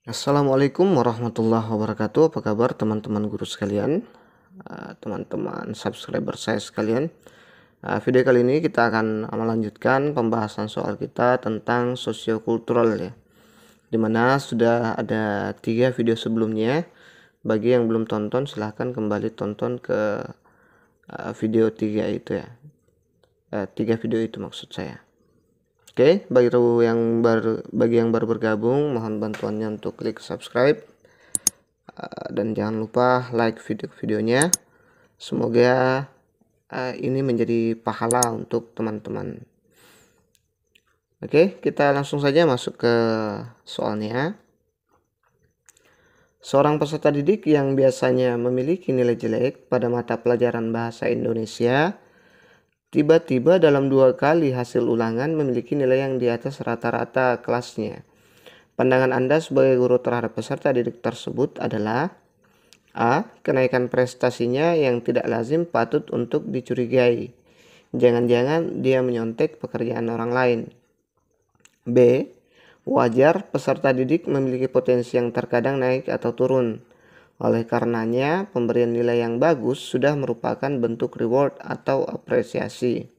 Assalamualaikum warahmatullahi wabarakatuh. Apa kabar teman-teman guru sekalian, teman-teman subscriber saya sekalian. Video kali ini kita akan melanjutkan pembahasan soal kita tentang sosiokultural ya, dimana sudah ada 3 video sebelumnya. Bagi yang belum tonton silahkan kembali tonton ke video 3 itu ya, 3 video itu maksud saya. Oke, bagi yang baru bergabung, mohon bantuannya untuk klik subscribe dan jangan lupa like videonya. Semoga ini menjadi pahala untuk teman-teman. Oke, kita langsung saja masuk ke soalnya. Seorang peserta didik yang biasanya memiliki nilai jelek pada mata pelajaran bahasa Indonesia tiba-tiba dalam 2 kali hasil ulangan memiliki nilai yang di atas rata-rata kelasnya. Pandangan Anda sebagai guru terhadap peserta didik tersebut adalah: A. Kenaikan prestasinya yang tidak lazim patut untuk dicurigai. Jangan-jangan dia menyontek pekerjaan orang lain. B. Wajar peserta didik memiliki potensi yang terkadang naik atau turun. Oleh karenanya, pemberian nilai yang bagus sudah merupakan bentuk reward atau apresiasi.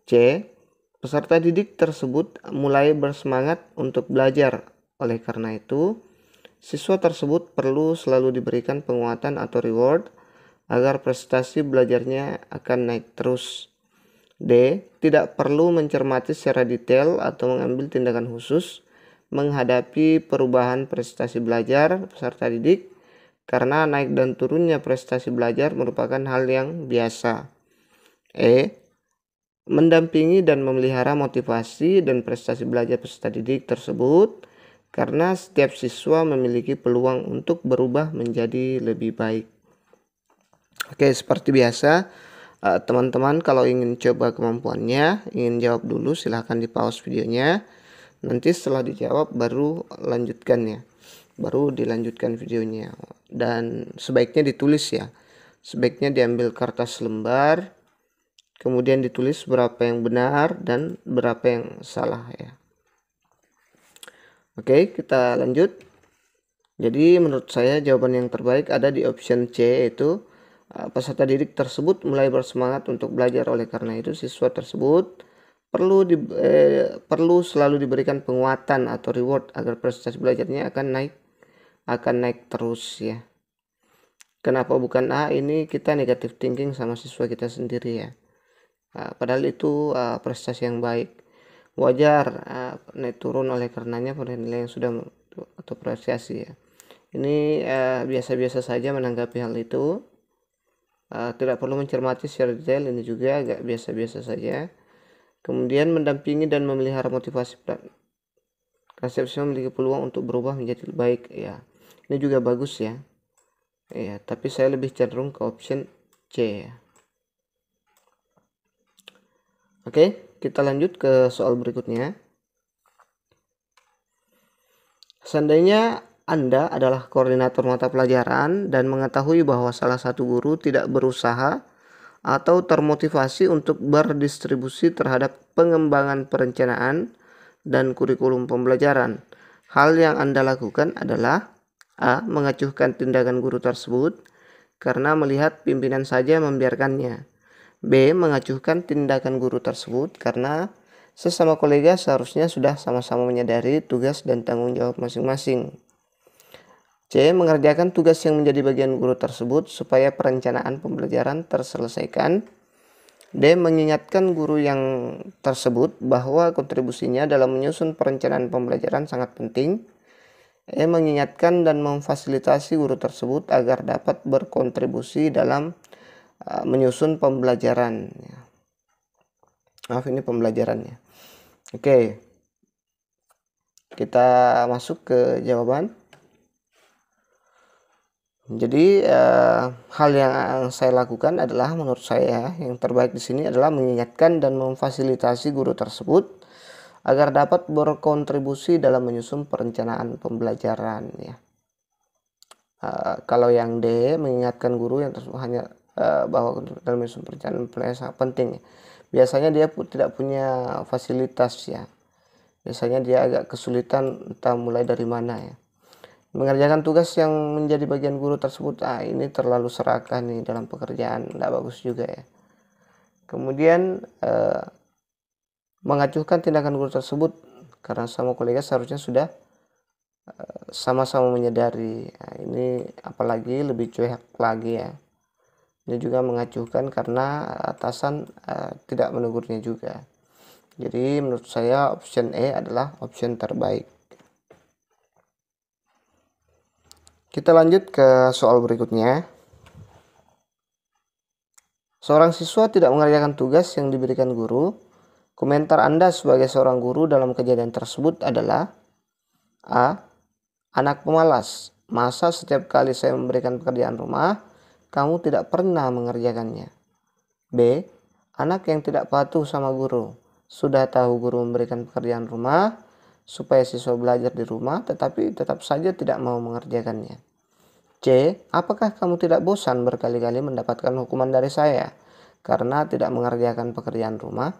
C. Peserta didik tersebut mulai bersemangat untuk belajar. Oleh karena itu, siswa tersebut perlu selalu diberikan penguatan atau reward agar prestasi belajarnya akan naik terus. D. Tidak perlu mencermati secara detail atau mengambil tindakan khusus menghadapi perubahan prestasi belajar peserta didik, karena naik dan turunnya prestasi belajar merupakan hal yang biasa. E. Mendampingi dan memelihara motivasi dan prestasi belajar peserta didik tersebut, karena setiap siswa memiliki peluang untuk berubah menjadi lebih baik. Oke, seperti biasa, teman-teman kalau ingin coba kemampuannya, ingin jawab dulu, silahkan di pause videonya. Nanti setelah dijawab baru dilanjutkan videonya. Dan sebaiknya ditulis ya, sebaiknya diambil kertas lembar, kemudian ditulis berapa yang benar dan berapa yang salah ya. Oke, kita lanjut. Jadi menurut saya jawaban yang terbaik ada di option C, yaitu peserta didik tersebut mulai bersemangat untuk belajar. Oleh karena itu siswa tersebut perlu selalu diberikan penguatan atau reward agar prestasi belajarnya akan naik terus ya. Kenapa bukan A? Ini kita negative thinking sama siswa kita sendiri ya. Padahal itu prestasi yang baik. Wajar naik turun oleh karenanya nilai yang sudah atau apresiasi ya. Ini biasa-biasa saja menanggapi hal itu. Tidak perlu mencermati secara detail, ini juga agak biasa-biasa saja. Kemudian mendampingi dan memelihara motivasi siswa memiliki peluang untuk berubah menjadi lebih baik ya. Ini juga bagus ya. Ya, tapi saya lebih cenderung ke option C ya. Oke, kita lanjut ke soal berikutnya. Seandainya Anda adalah koordinator mata pelajaran dan mengetahui bahwa salah satu guru tidak berusaha atau termotivasi untuk berdistribusi terhadap pengembangan perencanaan dan kurikulum pembelajaran, hal yang Anda lakukan adalah: A. Mengacuhkan tindakan guru tersebut karena melihat pimpinan saja membiarkannya. B. Mengacuhkan tindakan guru tersebut karena sesama kolega seharusnya sudah sama-sama menyadari tugas dan tanggung jawab masing-masing. C. Mengerjakan tugas yang menjadi bagian guru tersebut supaya perencanaan pembelajaran terselesaikan. D. Mengingatkan guru yang tersebut bahwa kontribusinya dalam menyusun perencanaan pembelajaran sangat penting. E. Mengingatkan dan memfasilitasi guru tersebut agar dapat berkontribusi dalam menyusun pembelajaran. Maaf, ini pembelajarannya. Oke, kita masuk ke jawaban. Jadi hal yang saya lakukan adalah, menurut saya yang terbaik di sini adalah mengingatkan dan memfasilitasi guru tersebut agar dapat berkontribusi dalam menyusun perencanaan pembelajaran ya. Kalau yang D, mengingatkan guru yang tersebut hanya bahwa dalam menyusun perencanaan pembelajaran sangat penting ya. Biasanya dia tidak punya fasilitas ya. Biasanya dia agak kesulitan entah mulai dari mana ya. Mengerjakan tugas yang menjadi bagian guru tersebut, ini terlalu serakah nih dalam pekerjaan, tidak bagus juga ya. Kemudian mengacuhkan tindakan guru tersebut karena sama kolega seharusnya sudah sama-sama menyadari. Ini apalagi lebih cuek lagi ya. Ini juga mengacuhkan karena atasan tidak menegurnya juga. Jadi menurut saya option E adalah option terbaik. Kita lanjut ke soal berikutnya. Seorang siswa tidak mengerjakan tugas yang diberikan guru. Komentar Anda sebagai seorang guru dalam kejadian tersebut adalah: A. Anak pemalas. Masa setiap kali saya memberikan pekerjaan rumah, kamu tidak pernah mengerjakannya? B. Anak yang tidak patuh sama guru. Sudah tahu guru memberikan pekerjaan rumah supaya siswa belajar di rumah, tetapi tetap saja tidak mau mengerjakannya. C. Apakah kamu tidak bosan berkali-kali mendapatkan hukuman dari saya karena tidak mengerjakan pekerjaan rumah?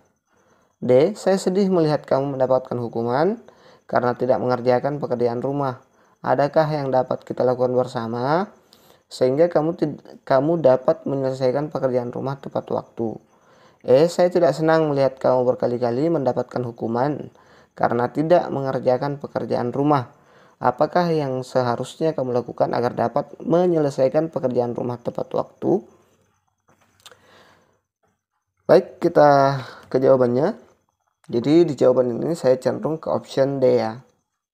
D. Saya sedih melihat kamu mendapatkan hukuman karena tidak mengerjakan pekerjaan rumah. Adakah yang dapat kita lakukan bersama sehingga kamu dapat menyelesaikan pekerjaan rumah tepat waktu? Saya tidak senang melihat kamu berkali-kali mendapatkan hukuman karena tidak mengerjakan pekerjaan rumah. Apakah yang seharusnya kamu lakukan agar dapat menyelesaikan pekerjaan rumah tepat waktu? Baik, kita ke jawabannya. Jadi di jawaban ini saya cenderung ke option D ya.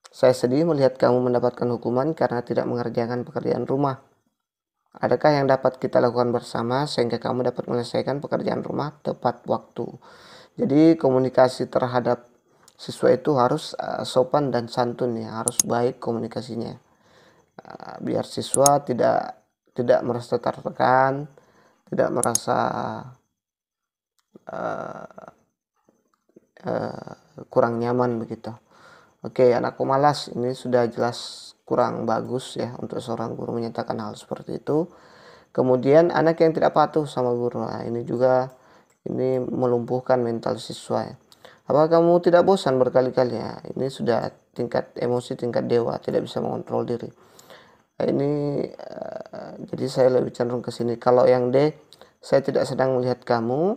Saya sedih melihat kamu mendapatkan hukuman karena tidak mengerjakan pekerjaan rumah. Adakah yang dapat kita lakukan bersama sehingga kamu dapat menyelesaikan pekerjaan rumah tepat waktu? Jadi komunikasi terhadap siswa itu harus sopan dan santun ya, harus baik komunikasinya. Biar siswa tidak merasa tertekan, tidak merasa kurang nyaman begitu. Oke, anak pemalas ini sudah jelas kurang bagus ya untuk seorang guru menyatakan hal seperti itu. Kemudian anak yang tidak patuh sama guru, ini juga melumpuhkan mental siswa ya. Apakah kamu tidak bosan berkali-kali ya? Ini sudah tingkat emosi tingkat dewa, tidak bisa mengontrol diri. Jadi saya lebih cenderung ke sini. Kalau yang D, saya tidak sedang melihat kamu.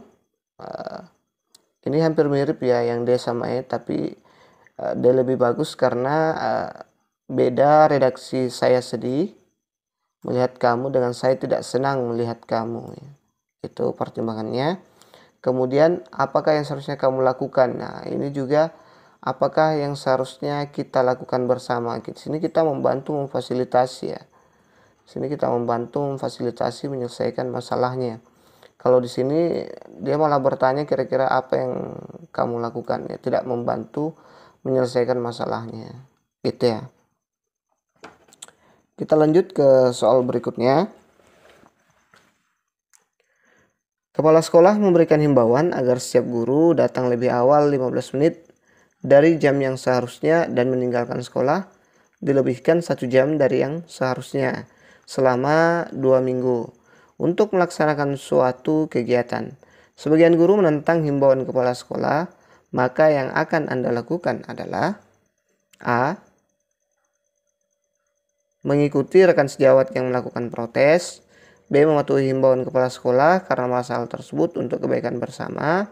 Ini hampir mirip ya yang D sama E, tapi D lebih bagus karena beda redaksi. Saya sedih melihat kamu dengan saya tidak senang melihat kamu ya. Itu pertimbangannya. Kemudian apakah yang seharusnya kamu lakukan? Nah, ini juga apakah yang seharusnya kita lakukan bersama. Di sini kita membantu memfasilitasi ya. Sini kita membantu memfasilitasi menyelesaikan masalahnya. Kalau di sini dia malah bertanya kira-kira apa yang kamu lakukan ya, tidak membantu menyelesaikan masalahnya. Gitu ya. Kita lanjut ke soal berikutnya. Kepala sekolah memberikan himbauan agar setiap guru datang lebih awal 15 menit dari jam yang seharusnya dan meninggalkan sekolah dilebihkan 1 jam dari yang seharusnya selama 2 minggu untuk melaksanakan suatu kegiatan. Sebagian guru menentang himbauan kepala sekolah, maka yang akan Anda lakukan adalah: A. Mengikuti rekan sejawat yang melakukan protes. B. Mematuhi himbauan kepala sekolah karena masalah tersebut untuk kebaikan bersama.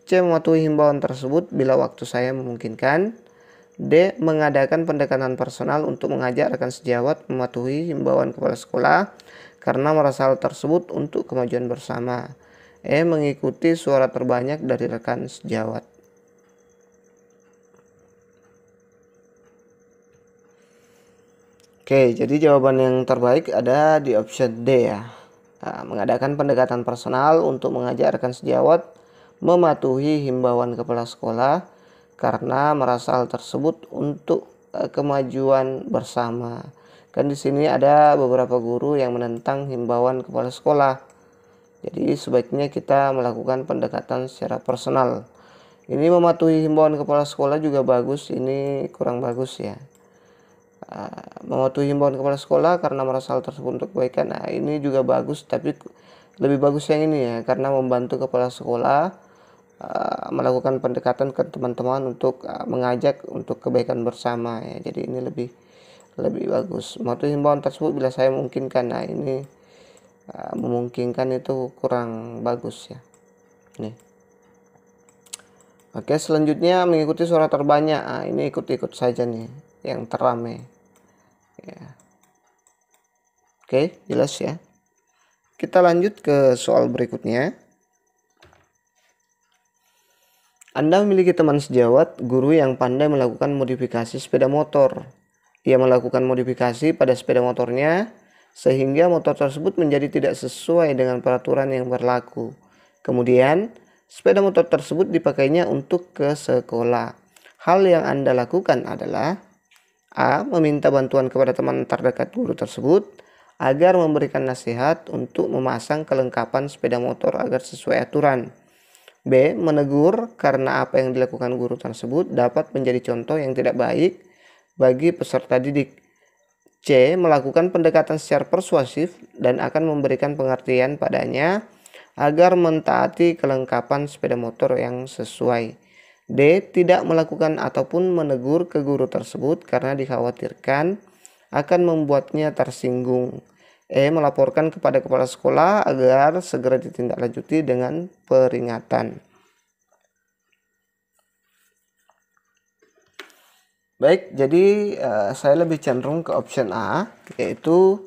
C. Mematuhi himbauan tersebut bila waktu saya memungkinkan. D. Mengadakan pendekatan personal untuk mengajak rekan sejawat mematuhi himbauan kepala sekolah karena masalah tersebut untuk kemajuan bersama. E. Mengikuti suara terbanyak dari rekan sejawat. Oke, jadi jawaban yang terbaik ada di option D ya. Mengadakan pendekatan personal untuk mengajak rekan sejawat mematuhi himbauan kepala sekolah karena merasa hal tersebut untuk kemajuan bersama. Kan di sini ada beberapa guru yang menentang himbauan kepala sekolah. Jadi sebaiknya kita melakukan pendekatan secara personal. Ini mematuhi himbauan kepala sekolah juga bagus, ini kurang bagus ya. Mematuhi himbauan kepala sekolah karena merasa hal tersebut untuk kebaikan. Nah, ini juga bagus, tapi lebih bagus yang ini ya, karena membantu kepala sekolah melakukan pendekatan ke teman-teman untuk mengajak untuk kebaikan bersama ya. Jadi ini lebih bagus. Muatu himbauan tersebut bila saya memungkinkan. Nah, ini memungkinkan itu kurang bagus ya. Nih. Oke, selanjutnya mengikuti suara terbanyak. Nah, ini ikut-ikut saja nih yang terame. Ya. Oke, jelas ya. Kita lanjut ke soal berikutnya. Anda memiliki teman sejawat, guru yang pandai melakukan modifikasi sepeda motor. Ia melakukan modifikasi pada sepeda motornya sehingga motor tersebut menjadi tidak sesuai dengan peraturan yang berlaku. Kemudian, sepeda motor tersebut dipakainya untuk ke sekolah. Hal yang Anda lakukan adalah A. Meminta bantuan kepada teman terdekat guru tersebut agar memberikan nasihat untuk memasang kelengkapan sepeda motor agar sesuai aturan. B. Menegur karena apa yang dilakukan guru tersebut dapat menjadi contoh yang tidak baik bagi peserta didik. C. Melakukan pendekatan secara persuasif dan akan memberikan pengertian padanya agar mentaati kelengkapan sepeda motor yang sesuai. D. Tidak melakukan ataupun menegur ke guru tersebut karena dikhawatirkan akan membuatnya tersinggung. E. Melaporkan kepada kepala sekolah agar segera ditindaklanjuti dengan peringatan. Baik, jadi saya lebih cenderung ke option A, yaitu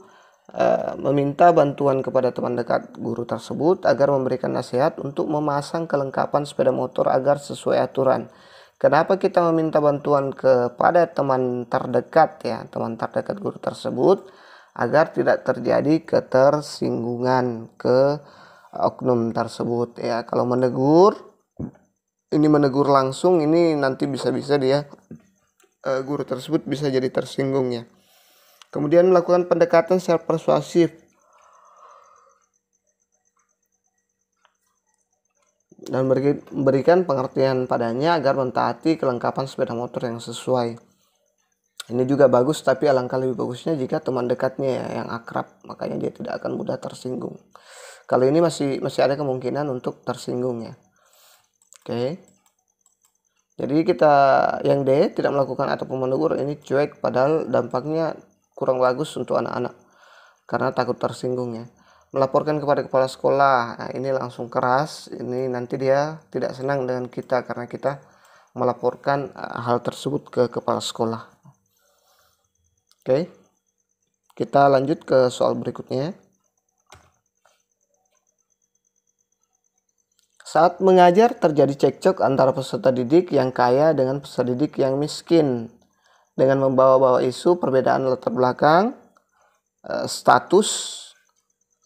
meminta bantuan kepada teman dekat guru tersebut agar memberikan nasihat untuk memasang kelengkapan sepeda motor agar sesuai aturan. Kenapa kita meminta bantuan kepada teman terdekat ya, teman terdekat guru tersebut, agar tidak terjadi ketersinggungan ke oknum tersebut ya. Kalau menegur, ini menegur langsung, ini nanti bisa-bisa dia guru tersebut bisa jadi tersinggung ya. Kemudian melakukan pendekatan secara persuasif dan memberikan pengertian padanya agar mentaati kelengkapan sepeda motor yang sesuai. Ini juga bagus, tapi alangkah lebih bagusnya jika teman dekatnya ya, yang akrab, makanya dia tidak akan mudah tersinggung. Kalau ini masih ada kemungkinan untuk tersinggung ya. Oke. Jadi kita yang D, tidak melakukan ataupun menegur, ini cuek, padahal dampaknya kurang bagus untuk anak-anak karena takut tersinggung ya. Melaporkan kepada kepala sekolah, nah, ini langsung keras, ini nanti dia tidak senang dengan kita karena kita melaporkan hal tersebut ke kepala sekolah. Oke, kita lanjut ke soal berikutnya. Saat mengajar terjadi cekcok antara peserta didik yang kaya dengan peserta didik yang miskin dengan membawa-bawa isu perbedaan latar belakang, status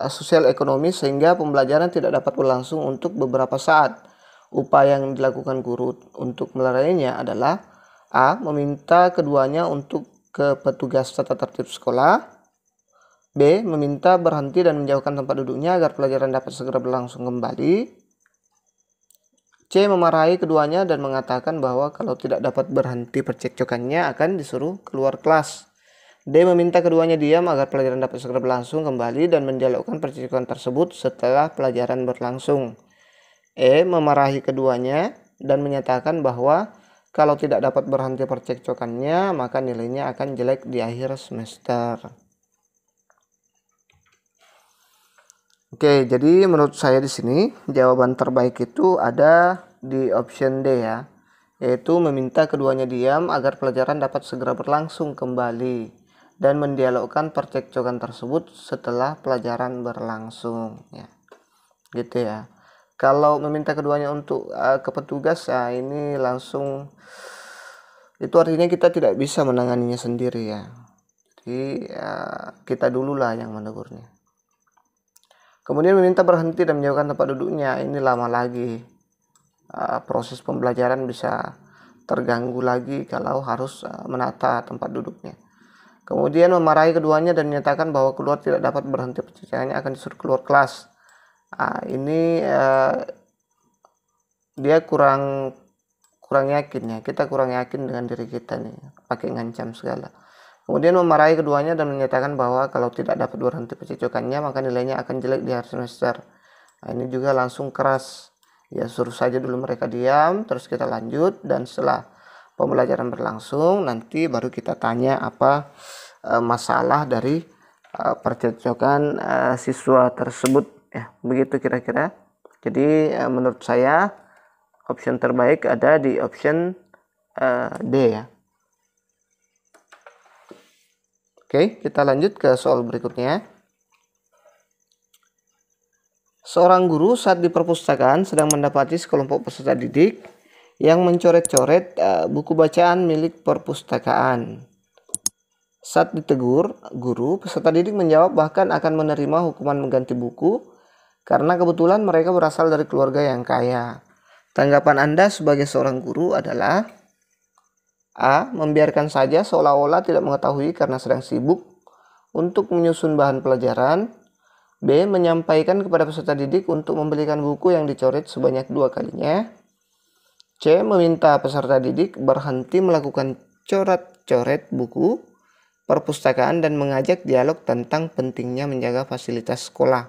sosial ekonomi sehingga pembelajaran tidak dapat berlangsung untuk beberapa saat. Upaya yang dilakukan guru untuk melerainya adalah A. Meminta keduanya untuk ke petugas tata tertib sekolah. B. Meminta berhenti dan menjauhkan tempat duduknya agar pelajaran dapat segera berlangsung kembali. C. Memarahi keduanya dan mengatakan bahwa kalau tidak dapat berhenti percekcokannya akan disuruh keluar kelas. D. Meminta keduanya diam agar pelajaran dapat segera berlangsung kembali dan mendialogkan percekcokan tersebut setelah pelajaran berlangsung. E. Memarahi keduanya dan menyatakan bahwa kalau tidak dapat berhenti percekcokannya maka nilainya akan jelek di akhir semester. Oke, jadi menurut saya di sini jawaban terbaik itu ada di option D ya, yaitu meminta keduanya diam agar pelajaran dapat segera berlangsung kembali dan mendialogkan percekcokan tersebut setelah pelajaran berlangsung ya. Gitu ya. Kalau meminta keduanya untuk ke petugas ya, ini langsung itu artinya kita tidak bisa menanganinya sendiri ya. Jadi kita dululah yang menegurnya. Kemudian meminta berhenti dan menjauhkan tempat duduknya, ini lama lagi. Proses pembelajaran bisa terganggu lagi kalau harus menata tempat duduknya. Kemudian memarahi keduanya dan menyatakan bahwa keluar tidak dapat berhenti percakapannya akan disuruh keluar kelas. Ini dia kurang yakin ya. Kita kurang yakin dengan diri kita nih, pakai ngancam segala. Kemudian memarahi keduanya dan menyatakan bahwa kalau tidak dapat berhenti percekcokannya maka nilainya akan jelek di akhir semester. Ini juga langsung keras. Ya suruh saja dulu mereka diam, terus kita lanjut dan setelah pembelajaran berlangsung nanti baru kita tanya apa masalah dari percocokan siswa tersebut ya. Begitu kira-kira. Jadi menurut saya option terbaik ada di option D ya. Oke, kita lanjut ke soal berikutnya. Seorang guru saat di perpustakaan sedang mendapati sekelompok peserta didik yang mencoret-coret buku bacaan milik perpustakaan. Saat ditegur, guru, peserta didik menjawab bahkan akan menerima hukuman mengganti buku karena kebetulan mereka berasal dari keluarga yang kaya. Tanggapan Anda sebagai seorang guru adalah: A. Membiarkan saja seolah-olah tidak mengetahui karena sedang sibuk untuk menyusun bahan pelajaran. B. Menyampaikan kepada peserta didik untuk membelikan buku yang dicoret sebanyak 2 kalinya. C. Meminta peserta didik berhenti melakukan coret-coret buku perpustakaan dan mengajak dialog tentang pentingnya menjaga fasilitas sekolah.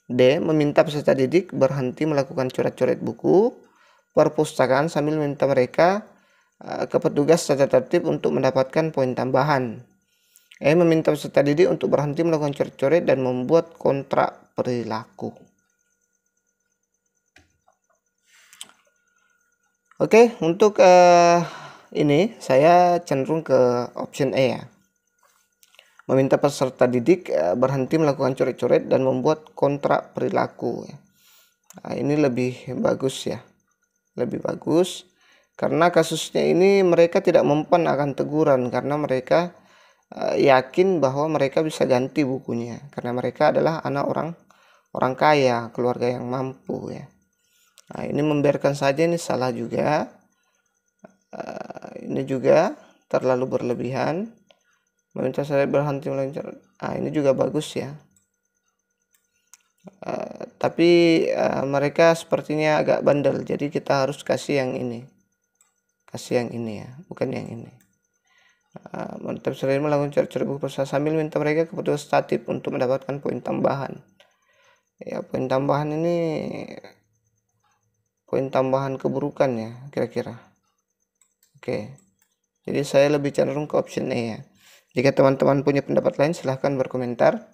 D. Meminta peserta didik berhenti melakukan coret-coret buku perpustakaan sambil meminta mereka ke petugas tata tertib untuk mendapatkan poin tambahan. E. Meminta peserta didik untuk berhenti melakukan coret-coret dan membuat kontrak perilaku. Oke, untuk ini saya cenderung ke option E ya. Meminta peserta didik berhenti melakukan coret-coret dan membuat kontrak perilaku. Nah, ini lebih bagus ya, lebih bagus karena kasusnya ini mereka tidak mempan akan teguran karena mereka yakin bahwa mereka bisa ganti bukunya karena mereka adalah anak orang kaya, keluarga yang mampu ya. Nah, ini membiarkan saja ini salah juga. Ini juga terlalu berlebihan. Meminta saya berhenti melakukan. Ini juga bagus ya. Tapi mereka sepertinya agak bandel, jadi kita harus kasih yang ini. Kasih yang ini ya, bukan yang ini. Meminta saya melakukan coret-coret buku sambil minta mereka ke petugas tatip untuk mendapatkan poin tambahan. Ya, poin tambahan ini poin tambahan keburukan ya, kira-kira. Oke. Jadi saya lebih cenderung ke option E ya. Jika teman-teman punya pendapat lain silahkan berkomentar.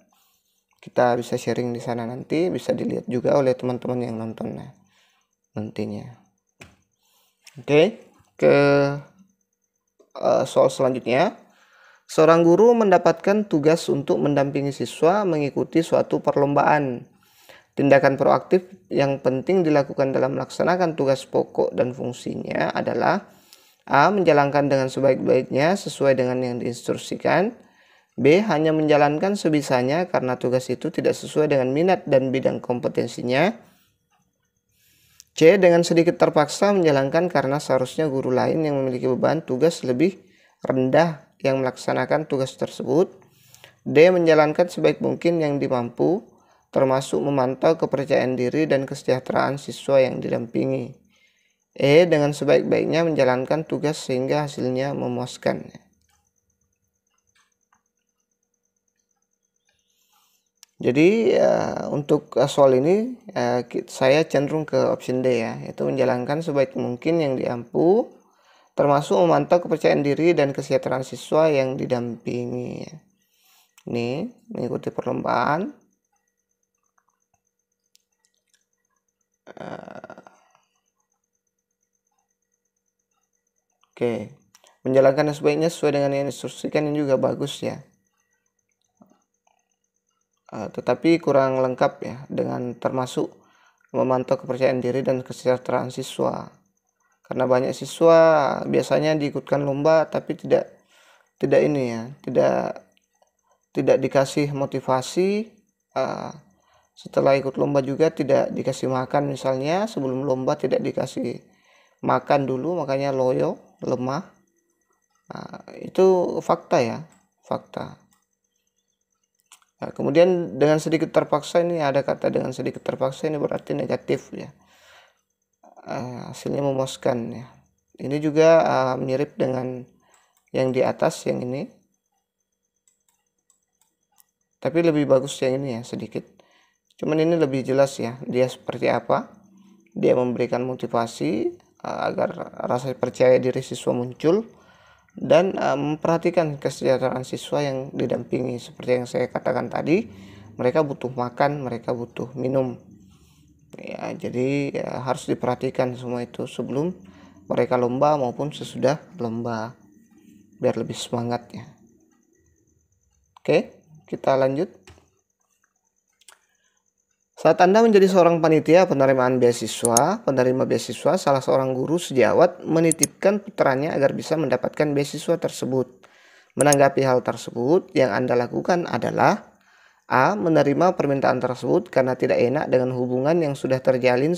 Kita bisa sharing di sana nanti, bisa dilihat juga oleh teman-teman yang nonton nantinya. Oke, ke soal selanjutnya. Seorang guru mendapatkan tugas untuk mendampingi siswa mengikuti suatu perlombaan. Tindakan proaktif yang penting dilakukan dalam melaksanakan tugas pokok dan fungsinya adalah: A. Menjalankan dengan sebaik-baiknya sesuai dengan yang diinstruksikan. B. Hanya menjalankan sebisanya karena tugas itu tidak sesuai dengan minat dan bidang kompetensinya. C. Dengan sedikit terpaksa menjalankan karena seharusnya guru lain yang memiliki beban tugas lebih rendah yang melaksanakan tugas tersebut. D. Menjalankan sebaik mungkin yang dimampu, termasuk memantau kepercayaan diri dan kesejahteraan siswa yang didampingi. E. Dengan sebaik-baiknya menjalankan tugas sehingga hasilnya memuaskan. Jadi untuk soal ini saya cenderung ke option D ya, yaitu menjalankan sebaik mungkin yang dimampu, termasuk memantau kepercayaan diri dan kesejahteraan siswa yang didampingi. Ini mengikuti perlombaan. Oke, menjalankan sebaiknya sesuai dengan yang diinstruksikan ini juga bagus ya. Tetapi kurang lengkap ya, dengan termasuk memantau kepercayaan diri dan kesejahteraan siswa. Karena banyak siswa biasanya diikutkan lomba tapi tidak ini ya, tidak dikasih motivasi. Setelah ikut lomba juga tidak dikasih makan, misalnya sebelum lomba tidak dikasih makan dulu, makanya loyo, lemah. Itu fakta ya, fakta. Kemudian dengan sedikit terpaksa, ini ada kata dengan sedikit terpaksa, ini berarti negatif ya. Hasilnya memuaskan ya. Ini juga mirip dengan yang di atas, yang ini. Tapi lebih bagus yang ini ya, sedikit. Cuman ini lebih jelas ya, dia seperti apa. Dia memberikan motivasi agar rasa percaya diri siswa muncul. dan memperhatikan kesejahteraan siswa yang didampingi. Seperti yang saya katakan tadi, mereka butuh makan, mereka butuh minum. Ya, jadi harus diperhatikan semua itu sebelum mereka lomba maupun sesudah lomba, biar lebih semangat ya. Oke, kita lanjut. Saat Anda menjadi seorang panitia penerimaan beasiswa, penerima beasiswa, salah seorang guru sejawat menitipkan putranya agar bisa mendapatkan beasiswa tersebut. Menanggapi hal tersebut, yang Anda lakukan adalah A. Menerima permintaan tersebut karena tidak enak dengan hubungan yang sudah terjalin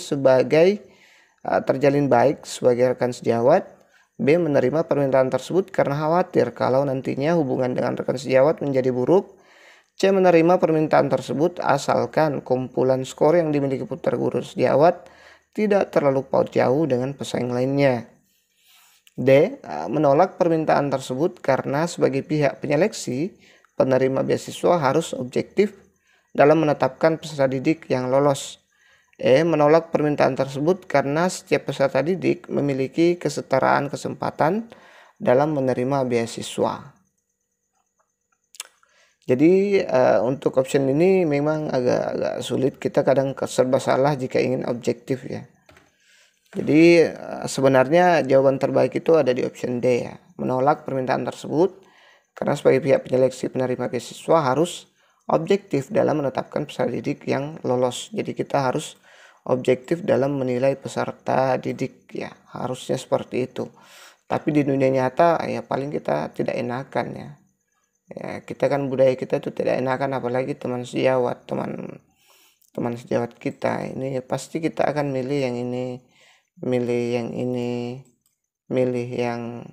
baik sebagai rekan sejawat. B. Menerima permintaan tersebut karena khawatir kalau nantinya hubungan dengan rekan sejawat menjadi buruk. C. Menerima permintaan tersebut asalkan kumpulan skor yang dimiliki putra guru sejawat tidak terlalu jauh dengan pesaing lainnya. D. Menolak permintaan tersebut karena sebagai pihak penyeleksi, penerima beasiswa harus objektif dalam menetapkan peserta didik yang lolos. E. Menolak permintaan tersebut karena setiap peserta didik memiliki kesetaraan kesempatan dalam menerima beasiswa. Jadi untuk option ini memang agak sulit, kita kadang serba salah jika ingin objektif ya. Jadi sebenarnya jawaban terbaik itu ada di option D ya, menolak permintaan tersebut karena sebagai pihak penyeleksi penerima beasiswa harus objektif dalam menetapkan peserta didik yang lolos. Jadi kita harus objektif dalam menilai peserta didik ya, harusnya seperti itu. Tapi di dunia nyata ya paling kita tidak enakan ya. Ya, kita kan budaya kita itu tidak enakan, apalagi teman sejawat kita ini pasti kita akan milih yang ini, milih yang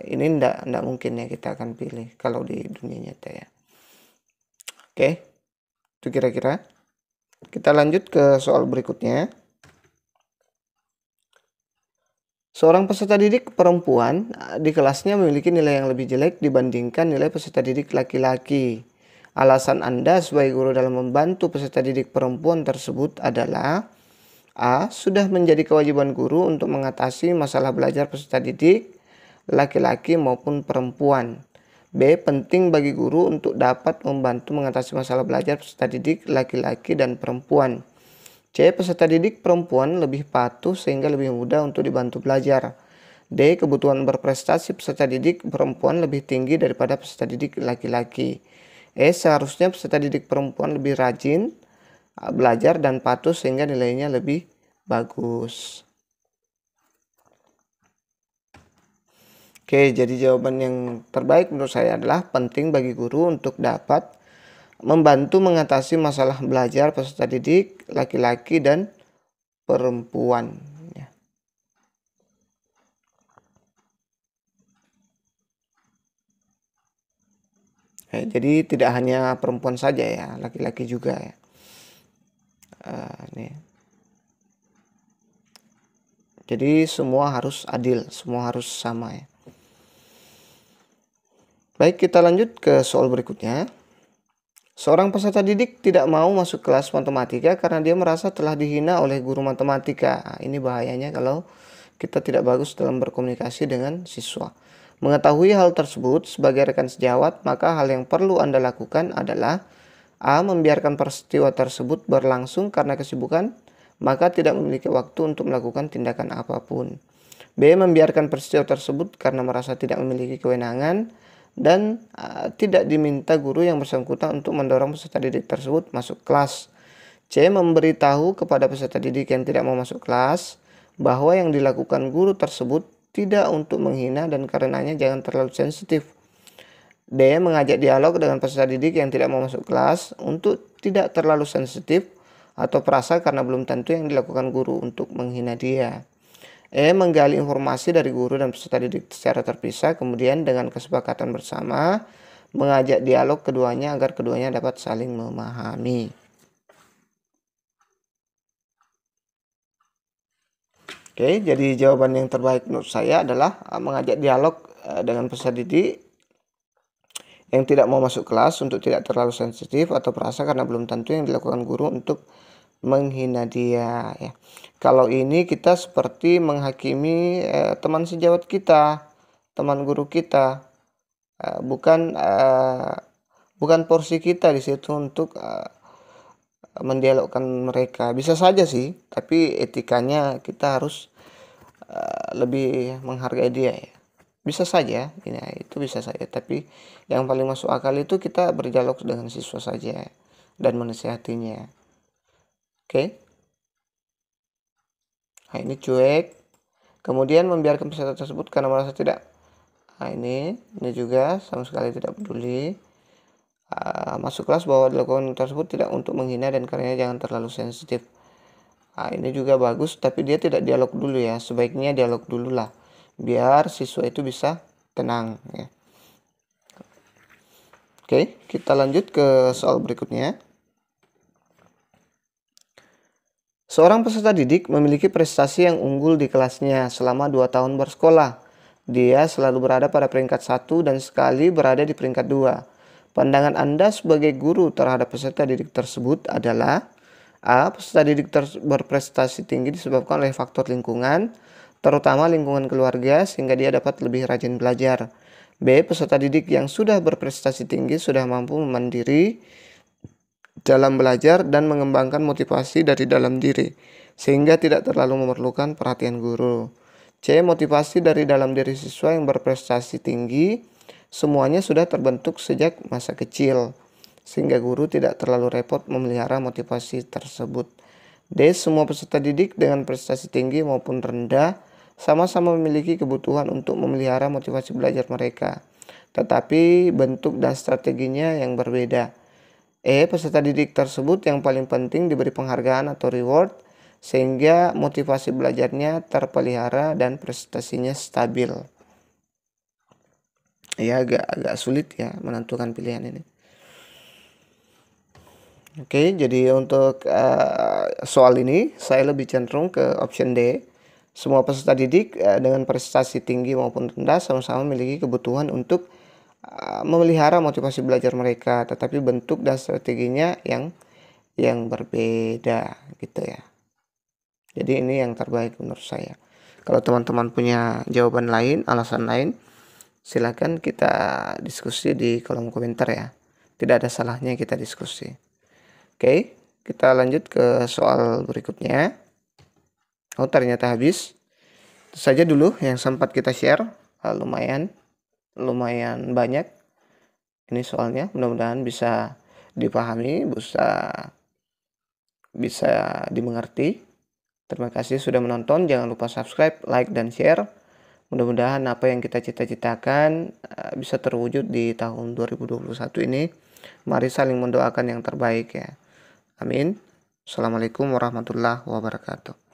ini ndak mungkin ya kita akan pilih kalau di dunia nyata ya. Oke, itu kira-kira. Kita lanjut ke soal berikutnya. Seorang peserta didik perempuan di kelasnya memiliki nilai yang lebih jelek dibandingkan nilai peserta didik laki-laki. Alasan Anda sebagai guru dalam membantu peserta didik perempuan tersebut adalah A. Sudah menjadi kewajiban guru untuk mengatasi masalah belajar peserta didik laki-laki maupun perempuan. B. Penting bagi guru untuk dapat membantu mengatasi masalah belajar peserta didik laki-laki dan perempuan. C. Peserta didik perempuan lebih patuh sehingga lebih mudah untuk dibantu belajar. D. Kebutuhan berprestasi peserta didik perempuan lebih tinggi daripada peserta didik laki-laki. E. Seharusnya peserta didik perempuan lebih rajin belajar dan patuh sehingga nilainya lebih bagus. Oke, jadi jawaban yang terbaik menurut saya adalah penting bagi guru untuk dapat membantu mengatasi masalah belajar peserta didik laki-laki dan perempuan ya. Jadi tidak hanya perempuan saja ya, laki-laki juga ya. Nih. Jadi semua harus adil, semua harus sama ya. Baik, kita lanjut ke soal berikutnya. Seorang peserta didik tidak mau masuk kelas matematika karena dia merasa telah dihina oleh guru matematika. Nah, ini bahayanya kalau kita tidak bagus dalam berkomunikasi dengan siswa. Mengetahui hal tersebut sebagai rekan sejawat, maka hal yang perlu Anda lakukan adalah A. Membiarkan peristiwa tersebut berlangsung karena kesibukan, maka tidak memiliki waktu untuk melakukan tindakan apapun. B. Membiarkan peristiwa tersebut karena merasa tidak memiliki kewenangan dan tidak diminta guru yang bersangkutan untuk mendorong peserta didik tersebut masuk kelas. C. Memberitahu kepada peserta didik yang tidak mau masuk kelas bahwa yang dilakukan guru tersebut tidak untuk menghina dan karenanya jangan terlalu sensitif. D. Mengajak dialog dengan peserta didik yang tidak mau masuk kelas untuk tidak terlalu sensitif atau perasa karena belum tentu yang dilakukan guru untuk menghina dia. E. Menggali informasi dari guru dan peserta didik secara terpisah, kemudian dengan kesepakatan bersama mengajak dialog keduanya agar keduanya dapat saling memahami. Oke, jadi jawaban yang terbaik menurut saya adalah mengajak dialog dengan peserta didik yang tidak mau masuk kelas untuk tidak terlalu sensitif atau perasa karena belum tentu yang dilakukan guru untuk menghina dia ya. Kalau ini kita seperti menghakimi teman sejawat kita teman guru kita, bukan porsi kita di situ untuk mendialogkan mereka. Bisa saja sih, tapi etikanya kita harus lebih menghargai dia ya. Bisa saja, ya, itu bisa saja. Tapi yang paling masuk akal itu kita berdialog dengan siswa saja dan menasihatinya. Oke. Nah, ini cuek. Kemudian membiarkan peserta tersebut karena merasa tidak. Nah, ini juga sama sekali tidak peduli. Masuk kelas bahwa dilakukan tersebut tidak untuk menghina dan karenanya jangan terlalu sensitif. Nah, ini juga bagus, tapi dia tidak dialog dulu ya. Sebaiknya dialog dulu lah, biar siswa itu bisa tenang ya. Oke, kita lanjut ke soal berikutnya. Seorang peserta didik memiliki prestasi yang unggul di kelasnya selama 2 tahun bersekolah. Dia selalu berada pada peringkat 1 dan sekali berada di peringkat 2. Pandangan Anda sebagai guru terhadap peserta didik tersebut adalah: A. Peserta didik berprestasi tinggi disebabkan oleh faktor lingkungan, terutama lingkungan keluarga, sehingga dia dapat lebih rajin belajar. B. Peserta didik yang sudah berprestasi tinggi sudah mampu mandiri dalam belajar dan mengembangkan motivasi dari dalam diri, sehingga tidak terlalu memerlukan perhatian guru. C. Motivasi dari dalam diri siswa yang berprestasi tinggi semuanya sudah terbentuk sejak masa kecil, sehingga guru tidak terlalu repot memelihara motivasi tersebut. D. Semua peserta didik dengan prestasi tinggi maupun rendah sama-sama memiliki kebutuhan untuk memelihara motivasi belajar mereka, tetapi bentuk dan strateginya yang berbeda. Peserta didik tersebut yang paling penting diberi penghargaan atau reward sehingga motivasi belajarnya terpelihara dan prestasinya stabil. Ya, agak sulit ya menentukan pilihan ini. Oke, jadi untuk soal ini saya lebih cenderung ke option D. Semua peserta didik dengan prestasi tinggi maupun rendah sama-sama memiliki kebutuhan untuk memelihara motivasi belajar mereka, tetapi bentuk dan strateginya yang berbeda gitu ya. Jadi ini yang terbaik menurut saya. Kalau teman-teman punya jawaban lain, alasan lain, silakan kita diskusi di kolom komentar ya. Tidak ada salahnya kita diskusi. Oke, kita lanjut ke soal berikutnya. Oh, ternyata habis. Itu saja dulu yang sempat kita share. Lumayan banyak ini soalnya, mudah-mudahan bisa dipahami, bisa dimengerti. Terima kasih sudah menonton, jangan lupa subscribe, like, dan share. Mudah-mudahan apa yang kita cita-citakan bisa terwujud di tahun 2021 ini. Mari saling mendoakan yang terbaik ya. Amin. Assalamualaikum warahmatullahi wabarakatuh.